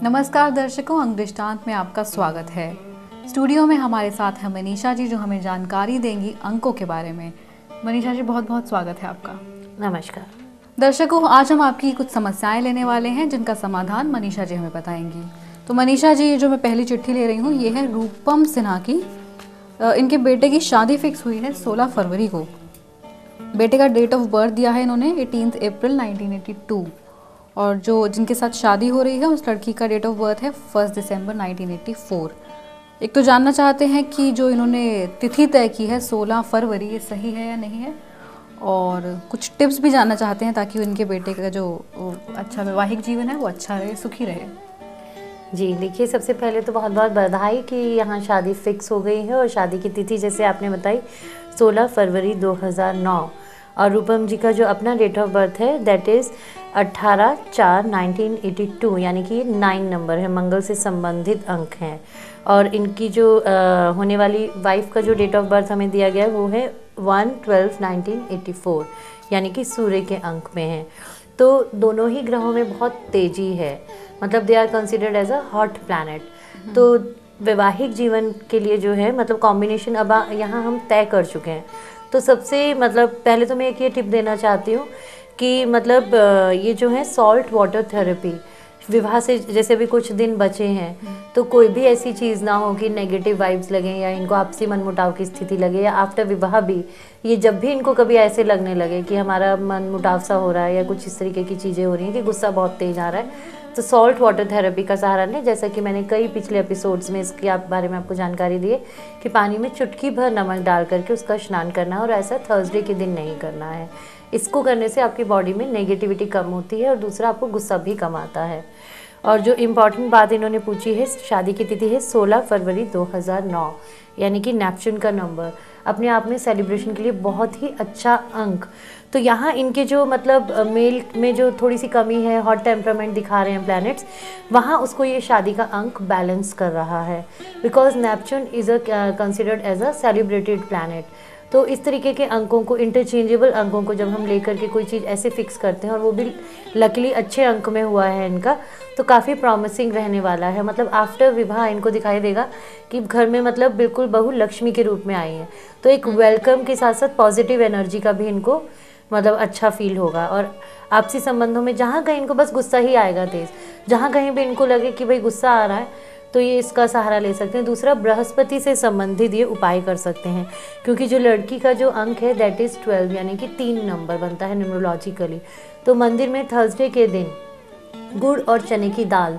नमस्कार दर्शकों, अंक दृष्टांत में आपका स्वागत है। स्टूडियो में हमारे साथ है मनीषा जी, जो हमें जानकारी देंगी अंकों के बारे में। मनीषा जी, बहुत बहुत स्वागत है आपका। नमस्कार दर्शकों, आज हम आपकी कुछ समस्याएं लेने वाले हैं जिनका समाधान मनीषा जी हमें बताएंगी। तो मनीषा जी, जो मैं पहली चिट्ठी ले रही हूँ ये है रूपम सिन्हा की। इनके बेटे की शादी फिक्स हुई है 16 फरवरी को। बेटे का डेट ऑफ बर्थ दिया है इन्होंने 18 अप्रैल 1982, और जो जिनके साथ शादी हो रही है उस लड़की का डेट ऑफ बर्थ है 1 दिसंबर 1984। एक तो जानना चाहते हैं कि जो इन्होंने तिथि तय की है 16 फरवरी, ये सही है या नहीं है, और कुछ टिप्स भी जानना चाहते हैं ताकि उनके बेटे का जो अच्छा वैवाहिक जीवन है वो अच्छा रहे, सुखी रहे। जी, देखिए, सबसे पहले तो बहुत बहुत बधाई कि यहाँ शादी फिक्स हो गई है। और शादी की तिथि जैसे आपने बताई 16 फरवरी 2009, और रूपम जी का जो अपना डेट ऑफ बर्थ है दैट इज़ 18/4/1982, यानी कि 9 नंबर है, मंगल से संबंधित अंक हैं। और इनकी जो होने वाली वाइफ का जो डेट ऑफ बर्थ हमें दिया गया है वो है 1/12/1984, यानी कि सूर्य के अंक में है। तो दोनों ही ग्रहों में बहुत तेज़ी है, मतलब they are considered as a hot planet. तो वैवाहिक जीवन के लिए जो है मतलब कॉम्बिनेशन अब यहाँ हम तय कर चुके हैं। तो सबसे मतलब पहले तो मैं एक ये टिप देना चाहती हूँ कि मतलब ये जो है सॉल्ट वाटर थेरेपी, विवाह से जैसे भी कुछ दिन बचे हैं तो कोई भी ऐसी चीज़ ना हो कि नेगेटिव वाइब्स लगें या इनको आपसी मनमुटाव की स्थिति लगे, या आफ्टर विवाह भी ये जब भी इनको कभी ऐसे लगने लगे कि हमारा मनमुटाव सा हो रहा है या कुछ इस तरीके की चीज़ें हो रही हैं कि गुस्सा बहुत तेज आ रहा है, तो सॉल्ट वाटर थेरेपी का सहारा लें। जैसा कि मैंने कई पिछले एपिसोड्स में इसके बारे में आपको जानकारी दी है कि पानी में चुटकी भर नमक डाल करके उसका स्नान करना है, और ऐसा थर्सडे के दिन नहीं करना है। इसको करने से आपकी बॉडी में नेगेटिविटी कम होती है और दूसरा आपको गुस्सा भी कम आता है। और जो इम्पॉर्टेंट बात इन्होंने पूछी है, शादी की तिथि है 16 फरवरी 2009, यानी कि नेपच्यून का नंबर अपने आप में सेलिब्रेशन के लिए बहुत ही अच्छा अंक। तो यहाँ इनके जो मतलब मेल में जो थोड़ी सी कमी है, हॉट टेम्परामेंट दिखा रहे हैं प्लैनेट्स, वहाँ उसको ये शादी का अंक बैलेंस कर रहा है, because Neptune is a considered as a celebrated planet. तो इस तरीके के अंकों को, इंटरचेंजेबल अंकों को जब हम लेकर के कोई चीज़ ऐसे फिक्स करते हैं और वो भी लकीली अच्छे अंक में हुआ है इनका, तो काफ़ी प्रॉमिसिंग रहने वाला है। मतलब आफ्टर विवाह इनको दिखाई देगा कि घर में मतलब बिल्कुल बहू लक्ष्मी के रूप में आई है। तो एक वेलकम के साथ साथ पॉजिटिव एनर्जी का भी इनको मतलब अच्छा फील होगा। और आपसी संबंधों में जहाँ कहीं इनको बस गुस्सा ही आएगा तेज़, जहाँ कहीं भी इनको लगे कि भाई गुस्सा आ रहा है तो ये इसका सहारा ले सकते हैं। दूसरा, बृहस्पति से संबंधित ये उपाय कर सकते हैं, क्योंकि जो लड़की का जो अंक है दैट इज़ 12, यानी कि 3 नंबर बनता है न्यूमरोलॉजिकली। तो मंदिर में थर्सडे के दिन गुड़ और चने की दाल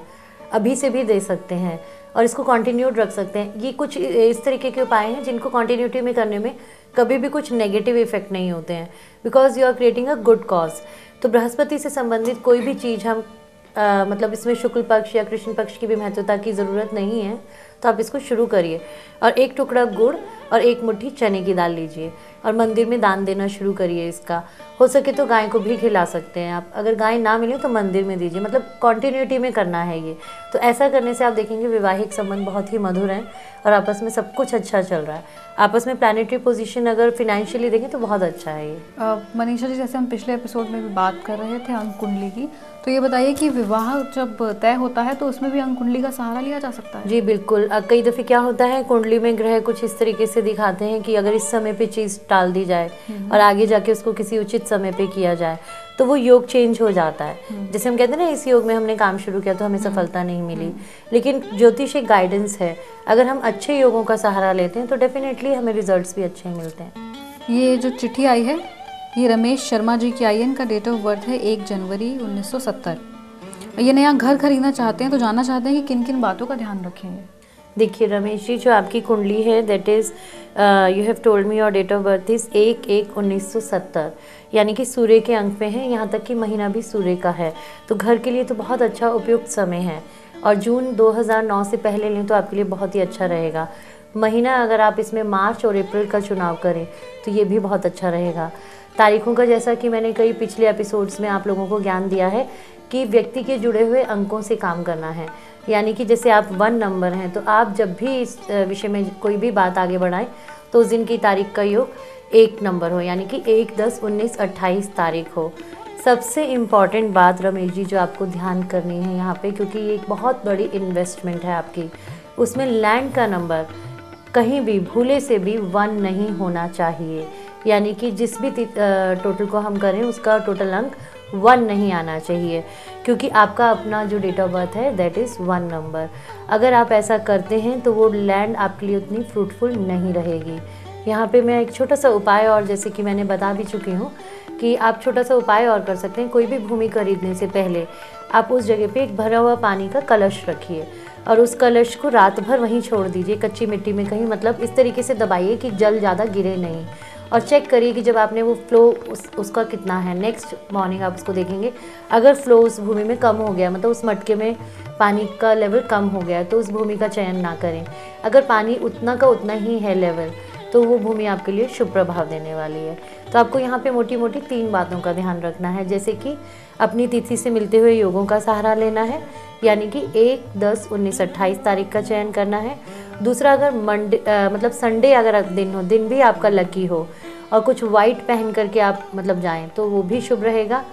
अभी से भी दे सकते हैं और इसको कंटिन्यूड रख सकते हैं। ये कुछ इस तरीके के उपाय हैं जिनको कंटिन्यूटी में करने में कभी भी कुछ नेगेटिव इफेक्ट नहीं होते हैं, because you are creating a good cause. तो बृहस्पति से संबंधित कोई भी चीज़ हम मतलब इसमें शुक्ल पक्ष या कृष्ण पक्ष की भी महत्वता की ज़रूरत नहीं है, तो आप इसको शुरू करिए और 1 टुकड़ा गुड़ और 1 मुट्ठी चने की दाल लीजिए और मंदिर में दान देना शुरू करिए। इसका हो सके तो गाय को भी खिला सकते हैं आप, अगर गाय ना मिले तो मंदिर में दीजिए, मतलब कॉन्टिन्यूटी में करना है ये। तो ऐसा करने से आप देखेंगे वैवाहिक संबंध बहुत ही मधुर हैं और आपस में सब कुछ अच्छा चल रहा है। आपस में प्लानिटरी पोजीशन अगर फिनेंशियली देखें तो बहुत अच्छा है ये। मनीषा जी, जैसे हम पिछले एपिसोड में भी बात कर रहे थे अंक कुंडली की, तो ये बताइए कि विवाह जब तय होता है तो उसमें भी अंक कुंडली का सहारा लिया जा सकता है? जी बिल्कुल। कई दफ़े क्या होता है, कुंडली में ग्रह कुछ इस तरीके से दिखाते हैं कि अगर इस समय पे चीज़ टाल दी जाए और आगे जाके उसको किसी उचित समय पे किया जाए तो वो योग चेंज हो जाता है। जैसे हम कहते हैं ना, इस योग में हमने काम शुरू किया तो हमें सफलता नहीं मिली, लेकिन ज्योतिष एक गाइडेंस है। अगर हम अच्छे योगों का सहारा लेते हैं तो डेफिनेटली हमें रिजल्ट्स भी अच्छे मिलते हैं। ये जो चिट्ठी आई है ये रमेश शर्मा जी की आई है। इनका डेट ऑफ बर्थ है 1 जनवरी 1970। ये नया घर खरीदना चाहते हैं, तो जानना चाहते हैं कि किन किन बातों का ध्यान रखेंगे। देखिए रमेश जी, जो आपकी कुंडली है that is you have told me your date of birth is 1/1/1970, यानी कि सूर्य के अंक में है, यहाँ तक कि महीना भी सूर्य का है। तो घर के लिए तो बहुत अच्छा उपयुक्त समय है और जून 2009 से पहले लें तो आपके लिए बहुत ही अच्छा रहेगा। महीना अगर आप इसमें मार्च और अप्रैल का चुनाव करें तो ये भी बहुत अच्छा रहेगा। तारीखों का जैसा कि मैंने कई पिछले एपिसोड्स में आप लोगों को ज्ञान दिया है कि व्यक्ति के जुड़े हुए अंकों से काम करना है, यानी कि जैसे आप 1 नंबर हैं तो आप जब भी इस विषय में कोई भी बात आगे बढ़ाएं तो उस दिन की तारीख का योग 1 नंबर हो, यानी कि 1, 10, 19, 28 तारीख हो। सबसे इम्पॉर्टेंट बात रमेश जी जो आपको ध्यान करनी है यहाँ पे, क्योंकि ये एक बहुत बड़ी इन्वेस्टमेंट है आपकी, उसमें लैंड का नंबर कहीं भी भूले से भी 1 नहीं होना चाहिए। यानी कि जिस भी टोटल को हम करें उसका टोटल अंक 1 नहीं आना चाहिए, क्योंकि आपका अपना जो डेट ऑफ बर्थ है दैट इज़ 1 नंबर। अगर आप ऐसा करते हैं तो वो लैंड आपके लिए उतनी फ्रूटफुल नहीं रहेगी। यहाँ पे मैं एक छोटा सा उपाय, और जैसे कि मैंने बता भी चुकी हूँ कि आप छोटा सा उपाय और कर सकते हैं। कोई भी भूमि खरीदने से पहले आप उस जगह पे एक भरा हुआ पानी का कलश रखिए और उस कलश को रात भर वहीं छोड़ दीजिए, कच्ची मिट्टी में कहीं, मतलब इस तरीके से दबाइए कि जल ज़्यादा गिरे नहीं, और चेक करिए कि जब आपने वो फ्लो उसका कितना है। नेक्स्ट मॉर्निंग आप उसको देखेंगे, अगर फ्लो उस भूमि में कम हो गया, मतलब उस मटके में पानी का लेवल कम हो गया, तो उस भूमि का चयन ना करें। अगर पानी उतना का उतना ही है लेवल, तो वो भूमि आपके लिए शुभ प्रभाव देने वाली है। तो आपको यहाँ पे मोटी मोटी 3 बातों का ध्यान रखना है, जैसे कि अपनी तिथि से मिलते हुए योगों का सहारा लेना है, यानी कि 1, 10, 19, 28 तारीख का चयन करना है। दूसरा, अगर मतलब संडे अगर दिन हो, दिन भी आपका लकी हो और कुछ वाइट पहन करके आप मतलब जाएं तो वो भी शुभ रहेगा।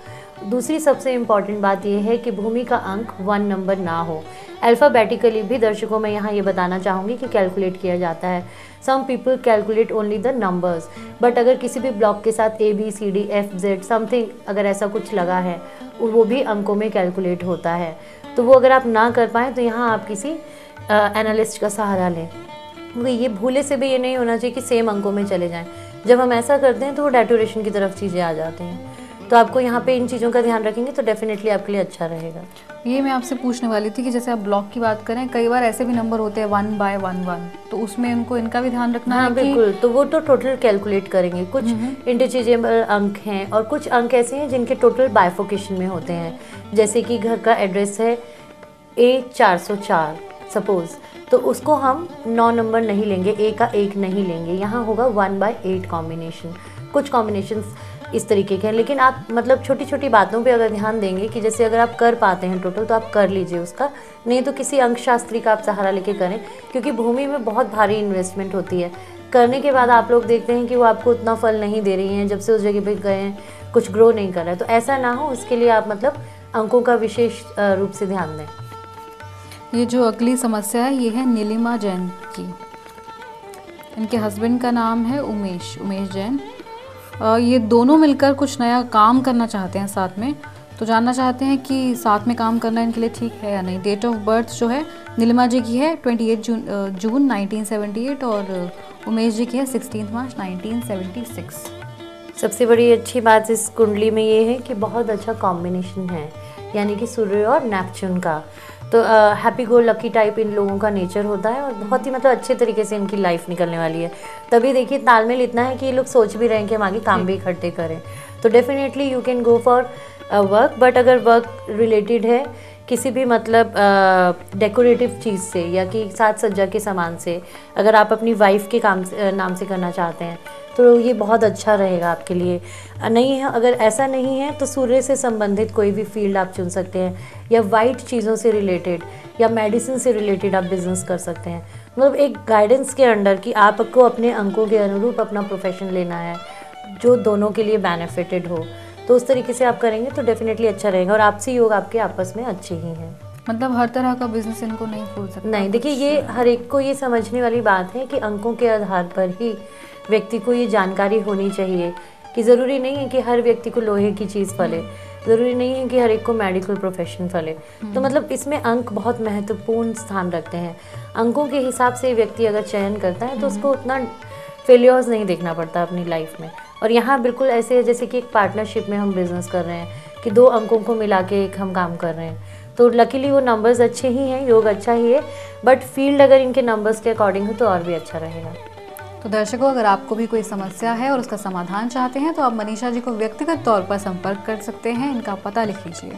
दूसरी सबसे इम्पॉर्टेंट बात यह है कि भूमि का अंक 1 नंबर ना हो। अल्फ़ाबेटिकली भी दर्शकों में यहाँ ये बताना चाहूँगी कि कैलकुलेट किया जाता है। Some people calculate only the numbers, but अगर किसी भी ब्लॉक के साथ ABCDFZ समथिंग अगर ऐसा कुछ लगा है, वो भी अंकों में कैलकुलेट होता है। तो वो अगर आप ना कर पाएँ तो यहाँ आप किसी एनालिस्ट का सहारा लें, क्योंकि ये भूले से भी ये नहीं होना चाहिए कि सेम अंकों में चले जाएँ। जब हम ऐसा करते हैं तो वो डेटोरेशन की तरफ चीज़ें आ जाती हैं। तो आपको यहाँ पे इन चीज़ों का ध्यान रखेंगे तो डेफिनेटली आपके लिए अच्छा रहेगा। ये मैं आपसे पूछने वाली थी कि जैसे आप ब्लॉक की बात करें, कई बार ऐसे भी नंबर होते हैं 1/11, तो उसमें उनको इनका भी ध्यान रखना है। बिल्कुल, तो वो तो टोटल कैलकुलेट करेंगे। कुछ इंटरचेंजेबल अंक हैं और कुछ अंक ऐसे हैं जिनके टोटल बाइफोकेशन में होते हैं। जैसे कि घर का एड्रेस है A404 सपोज, तो उसको हम 9 नंबर नहीं लेंगे, A का 1 नहीं लेंगे, यहाँ होगा 1/8 कॉम्बिनेशन। कुछ कॉम्बिनेशंस इस तरीके के हैं, लेकिन आप मतलब छोटी छोटी बातों पे अगर ध्यान देंगे कि जैसे अगर आप कर पाते हैं टोटल तो आप कर लीजिए उसका, नहीं तो किसी अंक शास्त्री का आप सहारा लेके करें, क्योंकि भूमि में बहुत भारी इन्वेस्टमेंट होती है। करने के बाद आप लोग देखते हैं कि वो आपको उतना फल नहीं दे रही हैं, जब से उस जगह पे गए हैं कुछ ग्रो नहीं कर रहा है। तो ऐसा ना हो, उसके लिए आप मतलब अंकों का विशेष रूप से ध्यान दें। ये जो अगली समस्या है ये है नीलिमा जैन की। इनके हस्बैंड का नाम है उमेश जैन। ये दोनों मिलकर कुछ नया काम करना चाहते हैं साथ में, तो जानना चाहते हैं कि साथ में काम करना इनके लिए ठीक है या नहीं। डेट ऑफ बर्थ जो है नीलिमा जी की है 28 जून 1978 और उमेश जी की है 16 मार्च 1976। सबसे बड़ी अच्छी बात इस कुंडली में ये है कि बहुत अच्छा कॉम्बिनेशन है, यानी कि सूर्य और नेपच्यून का। तो happy go lucky type in लोगों का नेचर होता है और बहुत ही मतलब अच्छे तरीके से इनकी लाइफ निकलने वाली है। तभी देखिए तालमेल इतना है कि ये लोग सोच भी रहे हैं कि हम आगे काम भी इकट्ठे करें। तो definitely you can go for work, but अगर वर्क रिलेटेड है किसी भी मतलब डेकोरेटिव चीज़ से या कि साज सज्जा के सामान से, अगर आप अपनी वाइफ के काम नाम से करना चाहते हैं तो ये बहुत अच्छा रहेगा आपके लिए। नहीं है, अगर ऐसा नहीं है तो सूर्य से संबंधित कोई भी फील्ड आप चुन सकते हैं, या वाइट चीज़ों से रिलेटेड या मेडिसिन से रिलेटेड आप बिजनेस कर सकते हैं। मतलब एक गाइडेंस के अंडर कि आपको अपने अंकों के अनुरूप अपना प्रोफेशन लेना है जो दोनों के लिए बेनिफिटेड हो, तो उस तरीके से आप करेंगे तो डेफिनेटली अच्छा रहेगा। और आपसी योग आपके आपस में अच्छे ही हैं, मतलब हर तरह का बिजनेस इनको नहीं खोल सकता। नहीं, देखिए ये हर एक को ये समझने वाली बात है कि अंकों के आधार पर ही व्यक्ति को ये जानकारी होनी चाहिए कि ज़रूरी नहीं है कि हर व्यक्ति को लोहे की चीज़ फले, ज़रूरी नहीं है कि हर एक को मेडिकल प्रोफेशन फले। तो मतलब इसमें अंक बहुत महत्वपूर्ण स्थान रखते हैं। अंकों के हिसाब से व्यक्ति अगर चयन करता है तो उसको उतना फेलियर्स नहीं देखना पड़ता अपनी लाइफ में। और यहाँ बिल्कुल ऐसे है जैसे कि एक पार्टनरशिप में हम बिज़नेस कर रहे हैं कि 2 अंकों को मिला के एक हम काम कर रहे हैं। तो लकीली वो नंबर्स अच्छे ही हैं, योग अच्छा ही है, बट फील्ड अगर इनके नंबर्स के अकॉर्डिंग हो तो और भी अच्छा रहेगा। तो दर्शकों, अगर आपको भी कोई समस्या है और उसका समाधान चाहते हैं तो आप मनीषा जी को व्यक्तिगत तौर पर संपर्क कर सकते हैं। इनका पता लिख लीजिए।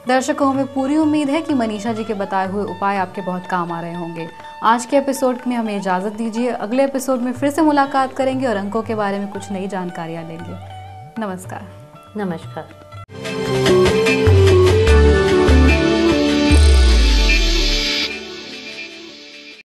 दर्शकों, हमें पूरी उम्मीद है कि मनीषा जी के बताए हुए उपाय आपके बहुत काम आ रहे होंगे। आज के एपिसोड में हमें इजाज़त दीजिए। अगले एपिसोड में फिर से मुलाकात करेंगे और अंकों के बारे में कुछ नई जानकारियाँ लेंगे। नमस्कार। नमस्कार।